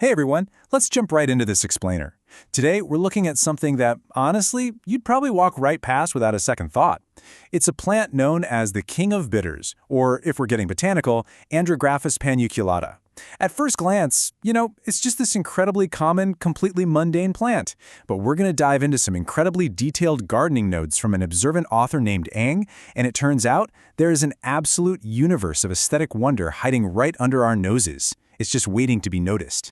Hey everyone, let's jump right into this explainer. Today, we're looking at something that, honestly, you'd probably walk right past without a second thought. It's a plant known as the king of bitters, or if we're getting botanical, andrographis-paniculata. At first glance, it's just this incredibly common, completely mundane plant. But we're going to dive into some incredibly detailed gardening notes from an observant author named Ang, and it turns out there is an absolute universe of aesthetic wonder hiding right under our noses. It's just waiting to be noticed.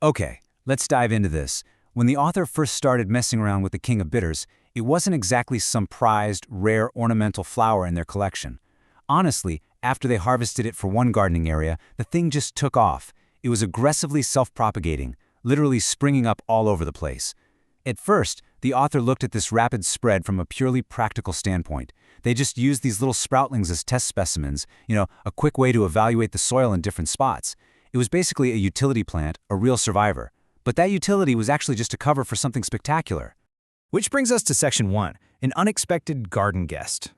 Okay, let's dive into this. When the author first started messing around with the king of bitters, it wasn't exactly some prized, rare ornamental flower in their collection. Honestly, after they harvested it for one gardening area, the thing just took off. It was aggressively self-propagating, literally springing up all over the place. At first, the author looked at this rapid spread from a purely practical standpoint. They just used these little sproutlings as test specimens, a quick way to evaluate the soil in different spots. It was basically a utility plant, a real survivor. But that utility was actually just a cover for something spectacular. Which brings us to Section 1, an unexpected garden guest.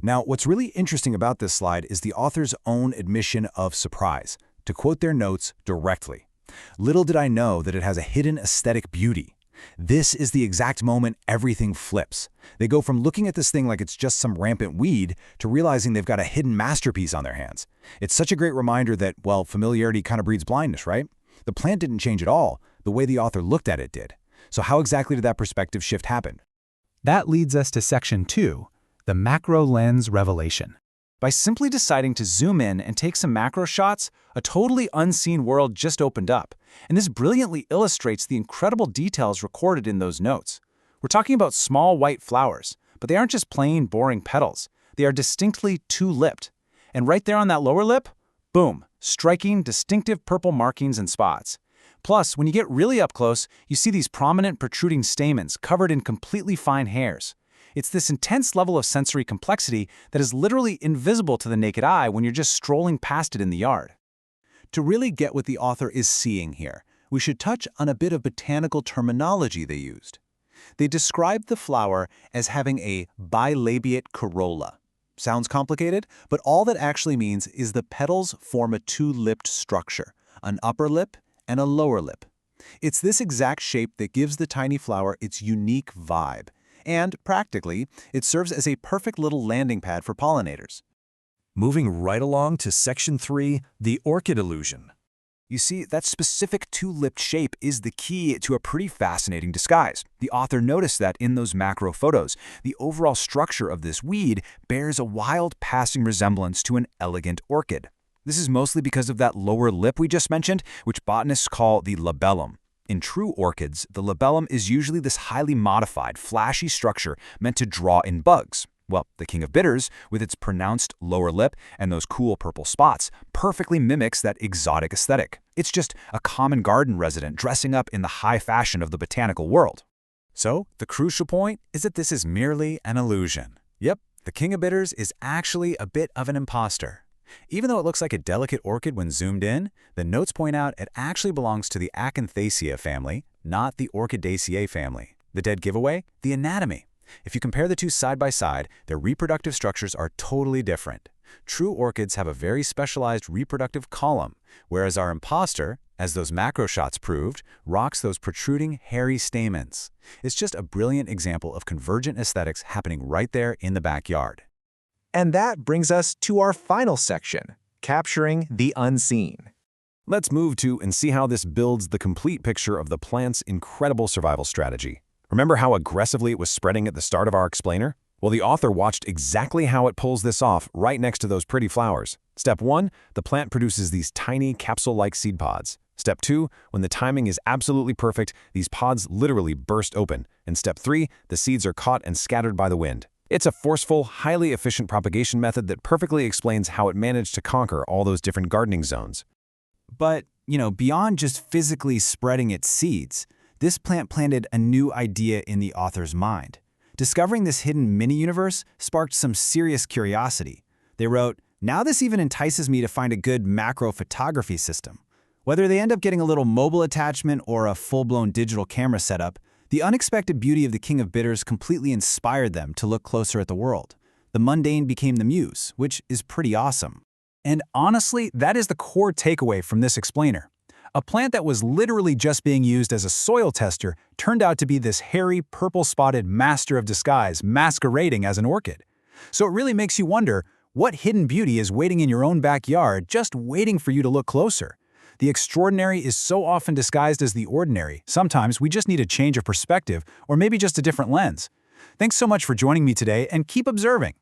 Now, what's really interesting about this slide is the author's own admission of surprise, to quote their notes directly. Little did I know that it has a hidden aesthetic beauty. This is the exact moment everything flips. They go from looking at this thing like it's just some rampant weed to realizing they've got a hidden masterpiece on their hands. It's such a great reminder that, well, familiarity kind of breeds blindness, right? The plant didn't change at all. The way the author looked at it did. So how exactly did that perspective shift happen? That leads us to Section 2, the macro lens revelation. By simply deciding to zoom in and take some macro shots, a totally unseen world just opened up. And this brilliantly illustrates the incredible details recorded in those notes. We're talking about small white flowers, but they aren't just plain, boring petals. They are distinctly two-lipped. And right there on that lower lip, boom, striking, distinctive purple markings and spots. Plus, when you get really up close, you see these prominent protruding stamens covered in completely fine hairs. It's this intense level of sensory complexity that is literally invisible to the naked eye when you're just strolling past it in the yard. To really get what the author is seeing here, we should touch on a bit of botanical terminology they used. They described the flower as having a bilabiate corolla. Sounds complicated, but all that actually means is the petals form a two-lipped structure, an upper lip and a lower lip. It's this exact shape that gives the tiny flower its unique vibe. And, practically, it serves as a perfect little landing pad for pollinators. Moving right along to Section 3, the orchid illusion. You see, that specific two-lipped shape is the key to a pretty fascinating disguise. The author noticed that in those macro photos, the overall structure of this weed bears a wild passing resemblance to an elegant orchid. This is mostly because of that lower lip we just mentioned, which botanists call the labellum. In true orchids, the labellum is usually this highly modified, flashy structure meant to draw in bugs. Well, the king of bitters, with its pronounced lower lip and those cool purple spots, perfectly mimics that exotic aesthetic. It's just a common garden resident dressing up in the high fashion of the botanical world. So, the crucial point is that this is merely an illusion. Yep, the king of bitters is actually a bit of an imposter. Even though it looks like a delicate orchid when zoomed in, the notes point out it actually belongs to the Acanthaceae family, not the Orchidaceae family. The dead giveaway? The anatomy. If you compare the two side by side, their reproductive structures are totally different. True orchids have a very specialized reproductive column, whereas our imposter, as those macro shots proved, rocks those protruding, hairy stamens. It's just a brilliant example of convergent aesthetics happening right there in the backyard. And that brings us to our final section, capturing the unseen. Let's move to and see how this builds the complete picture of the plant's incredible survival strategy. Remember how aggressively it was spreading at the start of our explainer? Well, the author watched exactly how it pulls this off right next to those pretty flowers. Step 1, the plant produces these tiny capsule-like seed pods. Step 2, when the timing is absolutely perfect, these pods literally burst open. And Step 3, the seeds are caught and scattered by the wind. It's a forceful, highly efficient propagation method that perfectly explains how it managed to conquer all those different gardening zones. But, beyond just physically spreading its seeds, this plant planted a new idea in the author's mind. Discovering this hidden mini-universe sparked some serious curiosity. They wrote, "Now this even entices me to find a good macro photography system." Whether they end up getting a little mobile attachment or a full-blown digital camera setup, the unexpected beauty of the king of bitters completely inspired them to look closer at the world. The mundane became the muse, which is pretty awesome. And honestly, that is the core takeaway from this explainer. A plant that was literally just being used as a soil tester turned out to be this hairy, purple-spotted master of disguise masquerading as an orchid. So it really makes you wonder, what hidden beauty is waiting in your own backyard just waiting for you to look closer? The extraordinary is so often disguised as the ordinary. Sometimes we just need a change of perspective or maybe just a different lens. Thanks so much for joining me today, and keep observing.